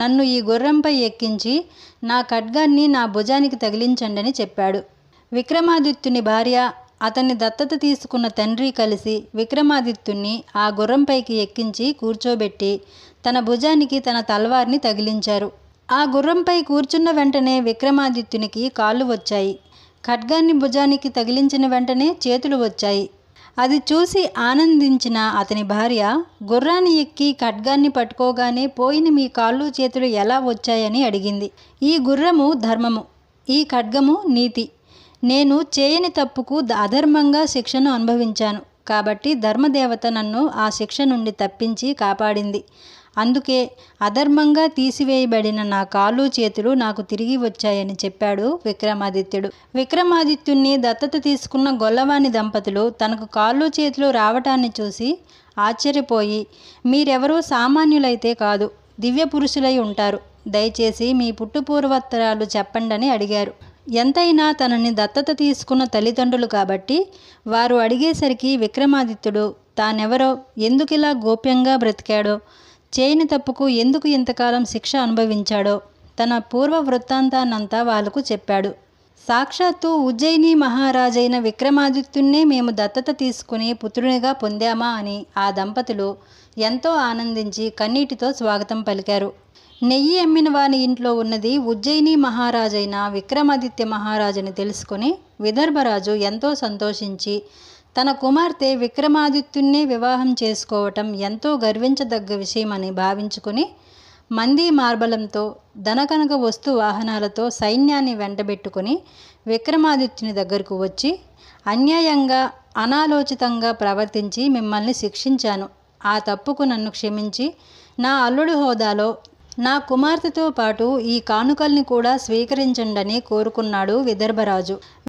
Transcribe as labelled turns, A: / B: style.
A: నన్ను ఈ గుర్రంపై ఎక్కించి నా ఖడ్గాన్ని నా భుజానికి తగిలించండని చెప్పాడు. విక్రమాదిత్యుని భార్య, అతన్ని దత్తత తీసుకున్న తండ్రి కలిసి విక్రమాదిత్యుణ్ణి ఆ గుర్రంపైకి ఎక్కించి కూర్చోబెట్టి తన భుజానికి తన తల్వార్ని తగిలించారు. ఆ గుర్రంపై కూర్చున్న వెంటనే విక్రమాదిత్యునికి కాళ్ళు వచ్చాయి. ఖడ్గాన్ని భుజానికి తగిలించిన వెంటనే చేతులు వచ్చాయి. అది చూసి ఆనందించిన అతని భార్య, గుర్రాన్ని ఎక్కి ఖడ్గాన్ని పట్టుకోగానే పోయిన మీ కాళ్ళు చేతులు ఎలా వచ్చాయని అడిగింది. ఈ గుర్రము ధర్మము, ఈ ఖడ్గము నీతి. నేను చేయని తప్పుకు అధర్మంగా శిక్షను అనుభవించాను కాబట్టి ధర్మదేవత నన్ను ఆ శిక్ష నుండి తప్పించి కాపాడింది. అందుకే అధర్మంగా తీసివేయబడిన నా కాళ్ళు చేతులు నాకు తిరిగి వచ్చాయని చెప్పాడు విక్రమాదిత్యుడు. విక్రమాదిత్యుణ్ణి దత్తత తీసుకున్న గొల్లవాని దంపతులు తనకు కాళ్ళు చేతులు రావటాన్ని చూసి ఆశ్చర్యపోయి, మీరెవరూ సామాన్యులైతే కాదు, దివ్య పురుషులై ఉంటారు. దయచేసి మీ పుట్టుపూర్వోత్తరాలు చెప్పండని అడిగారు. ఎంతైనా తనని దత్తత తీసుకున్న తల్లిదండ్రులు కాబట్టి వారు అడిగేసరికి విక్రమాదిత్యుడు తానెవరో, ఎందుకిలా గోప్యంగా బ్రతికాడో, చేయని తప్పుకు ఎందుకు ఇంతకాలం శిక్ష అనుభవించాడో తన పూర్వ వృత్తాంతాన్నంతా వాళ్లకు చెప్పాడు. సాక్షాత్తు ఉజ్జయిని మహారాజైన విక్రమాదిత్యున్నే మేము దత్తత తీసుకుని పుత్రునిగా పొందామా అని ఆ దంపతులు ఎంతో ఆనందించి కన్నీటితో స్వాగతం పలికారు. నెయ్యి అమ్మిన వాని ఇంట్లో ఉన్నది ఉజ్జయిని మహారాజైన విక్రమాదిత్య మహారాజుని తెలుసుకుని విదర్భరాజు ఎంతో సంతోషించి తన కుమార్తె విక్రమాదిత్యున్నే వివాహం చేసుకోవటం ఎంతో గర్వించదగ్గ విషయమని భావించుకుని మంది మార్బలంతో ధనకనక వస్తు వాహనాలతో సైన్యాన్ని వెంటబెట్టుకుని విక్రమాదిత్యుని దగ్గరకు వచ్చి, అన్యాయంగా అనాలోచితంగా ప్రవర్తించి మిమ్మల్ని శిక్షించాను. ఆ తప్పుకు నన్ను క్షమించి నా అల్లుడి హోదాలో నా కుమార్తెతో పాటు ఈ కానుకల్ని కూడా స్వీకరించండని కోరుకున్నాడు విదర్భరాజు.